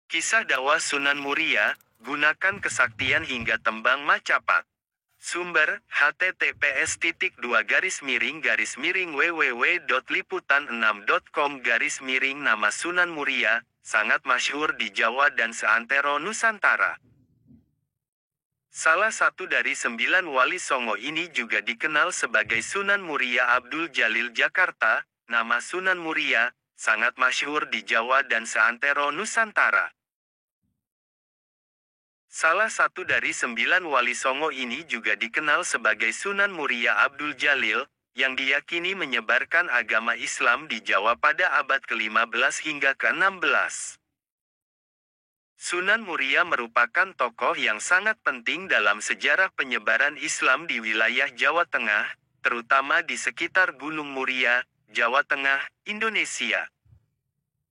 Kisah dakwah Sunan Muria, gunakan kesaktian hingga tembang Macapat. Sumber, https://www.liputan6.com/ Nama Sunan Muria, sangat masyhur di Jawa dan seantero Nusantara. Salah satu dari 9 wali Songo ini juga dikenal sebagai Sunan Muria Abdul Jalil Jakarta. Nama Sunan Muria, sangat masyhur di Jawa dan seantero Nusantara. Salah satu dari 9 wali Songo ini juga dikenal sebagai Sunan Muria Abdul Jalil, yang diyakini menyebarkan agama Islam di Jawa pada abad ke-15 hingga ke-16. Sunan Muria merupakan tokoh yang sangat penting dalam sejarah penyebaran Islam di wilayah Jawa Tengah, terutama di sekitar Gunung Muria, Jawa Tengah, Indonesia.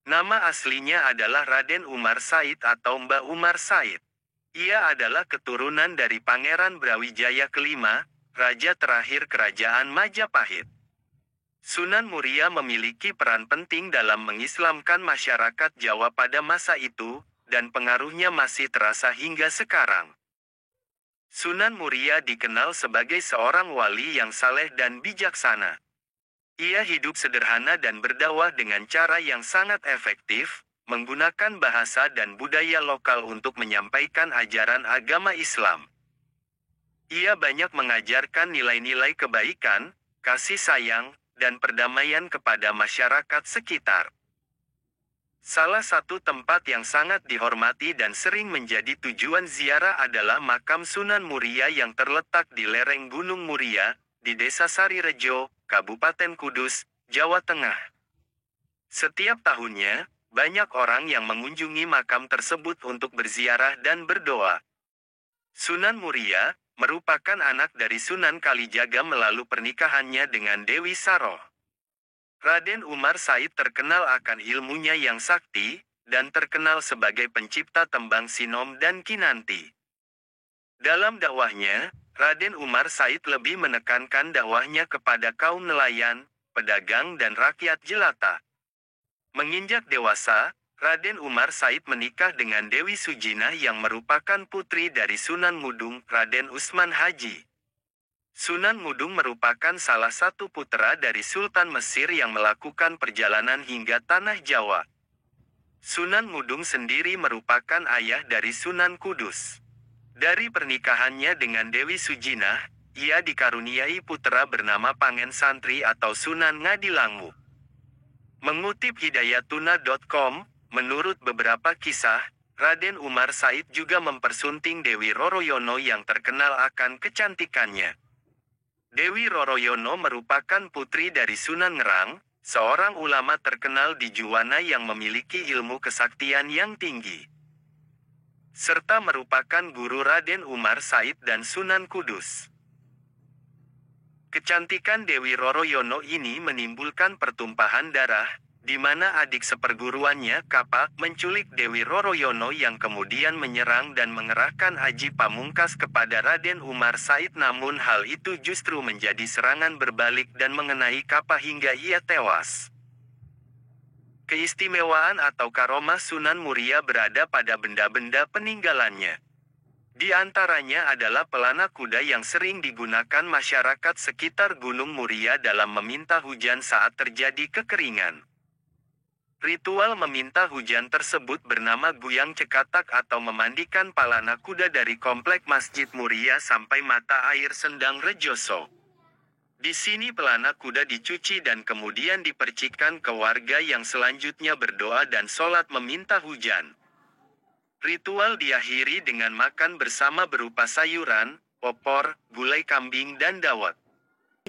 Nama aslinya adalah Raden Umar Said atau Mbah Umar Said. Ia adalah keturunan dari Pangeran Brawijaya kelima, raja terakhir Kerajaan Majapahit. Sunan Muria memiliki peran penting dalam mengislamkan masyarakat Jawa pada masa itu, dan pengaruhnya masih terasa hingga sekarang. Sunan Muria dikenal sebagai seorang wali yang saleh dan bijaksana. Ia hidup sederhana dan berdakwah dengan cara yang sangat efektif, menggunakan bahasa dan budaya lokal untuk menyampaikan ajaran agama Islam. Ia banyak mengajarkan nilai-nilai kebaikan, kasih sayang, dan perdamaian kepada masyarakat sekitar. Salah satu tempat yang sangat dihormati dan sering menjadi tujuan ziarah adalah makam Sunan Muria yang terletak di lereng Gunung Muria, di Desa Sarirejo, Kabupaten Kudus, Jawa Tengah. Setiap tahunnya, banyak orang yang mengunjungi makam tersebut untuk berziarah dan berdoa. Sunan Muria merupakan anak dari Sunan Kalijaga melalui pernikahannya dengan Dewi Saroh. Raden Umar Said terkenal akan ilmunya yang sakti, dan terkenal sebagai pencipta tembang Sinom dan Kinanti. Dalam dakwahnya, Raden Umar Said lebih menekankan dakwahnya kepada kaum nelayan, pedagang dan rakyat jelata. Menginjak dewasa, Raden Umar Said menikah dengan Dewi Sujinah yang merupakan putri dari Sunan Mudung, Raden Usman Haji. Sunan Mudung merupakan salah satu putra dari Sultan Mesir yang melakukan perjalanan hingga Tanah Jawa. Sunan Mudung sendiri merupakan ayah dari Sunan Kudus. Dari pernikahannya dengan Dewi Sujinah, ia dikaruniai putra bernama Pangen Santri atau Sunan Ngadilangu. Mengutip hidayatuna.com, menurut beberapa kisah, Raden Umar Said juga mempersunting Dewi Roroyono yang terkenal akan kecantikannya. Dewi Roroyono merupakan putri dari Sunan Ngerang, seorang ulama terkenal di Juwana yang memiliki ilmu kesaktian yang tinggi, serta merupakan guru Raden Umar Said dan Sunan Kudus. Kecantikan Dewi Roroyono ini menimbulkan pertumpahan darah, di mana adik seperguruannya Kapak menculik Dewi Roroyono yang kemudian menyerang dan mengerahkan Aji Pamungkas kepada Raden Umar Said, namun hal itu justru menjadi serangan berbalik dan mengenai Kapak hingga ia tewas. Keistimewaan atau karomah Sunan Muria berada pada benda-benda peninggalannya. Di antaranya adalah pelana kuda yang sering digunakan masyarakat sekitar Gunung Muria dalam meminta hujan saat terjadi kekeringan. Ritual meminta hujan tersebut bernama Guyang Cekatak atau memandikan pelana kuda dari komplek Masjid Muria sampai mata air Sendang Rejoso. Di sini pelana kuda dicuci dan kemudian dipercikan ke warga yang selanjutnya berdoa dan sholat meminta hujan. Ritual diakhiri dengan makan bersama berupa sayuran, opor, gulai kambing dan dawet.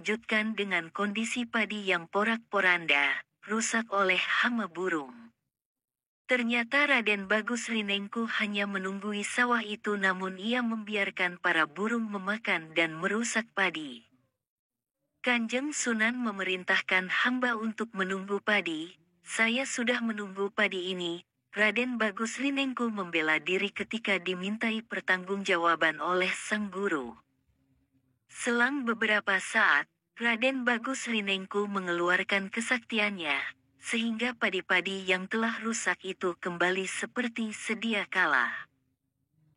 Dikejutkan dengan kondisi padi yang porak-poranda, rusak oleh hama burung. Ternyata Raden Bagus Rinengku hanya menunggui sawah itu, namun ia membiarkan para burung memakan dan merusak padi. Kanjeng Sunan memerintahkan hamba untuk menunggu padi. Saya sudah menunggu padi ini. Raden Bagus Rinengku membela diri ketika dimintai pertanggungjawaban oleh sang guru. Selang beberapa saat, Raden Bagus Rinengku mengeluarkan kesaktiannya. sehingga padi-padi yang telah rusak itu kembali seperti sedia kala.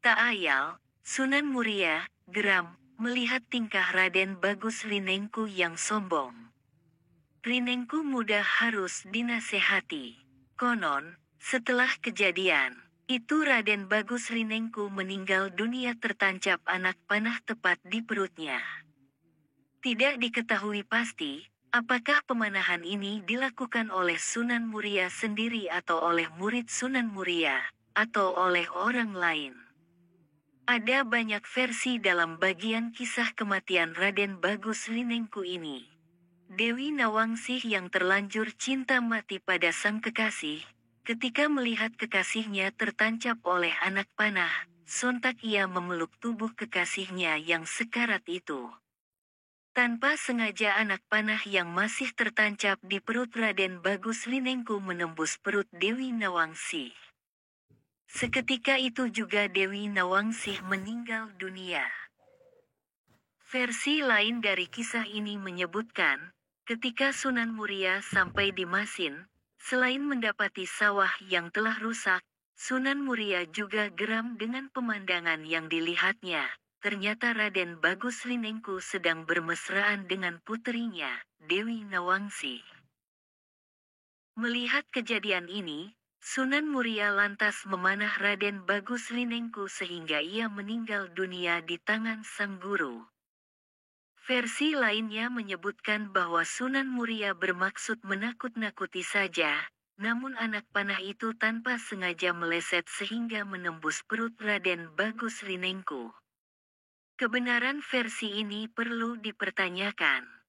Tak ayal, Sunan Muria geram melihat tingkah Raden Bagus Rinengku yang sombong. Rinengku muda harus dinasehati. Konon, setelah kejadian itu Raden Bagus Rinengku meninggal dunia tertancap anak panah tepat di perutnya. Tidak diketahui pasti, apakah pemanahan ini dilakukan oleh Sunan Muria sendiri atau oleh murid Sunan Muria, atau oleh orang lain. Ada banyak versi dalam bagian kisah kematian Raden Bagus Rinengku ini. Dewi Nawangsih yang terlanjur cinta mati pada sang kekasih, ketika melihat kekasihnya tertancap oleh anak panah, sontak ia memeluk tubuh kekasihnya yang sekarat itu. Tanpa sengaja anak panah yang masih tertancap di perut Raden Bagus Rinengku menembus perut Dewi Nawangsih. Seketika itu juga Dewi Nawangsih meninggal dunia. Versi lain dari kisah ini menyebutkan, ketika Sunan Muria sampai di Masin, selain mendapati sawah yang telah rusak, Sunan Muria juga geram dengan pemandangan yang dilihatnya. Ternyata Raden Bagus Rinengku sedang bermesraan dengan puterinya, Dewi Nawangsih. Melihat kejadian ini, Sunan Muria lantas memanah Raden Bagus Rinengku sehingga ia meninggal dunia di tangan sang guru. Versi lainnya menyebutkan bahwa Sunan Muria bermaksud menakut-nakuti saja, namun anak panah itu tanpa sengaja meleset sehingga menembus perut Raden Bagus Rinengku. Kebenaran versi ini perlu dipertanyakan.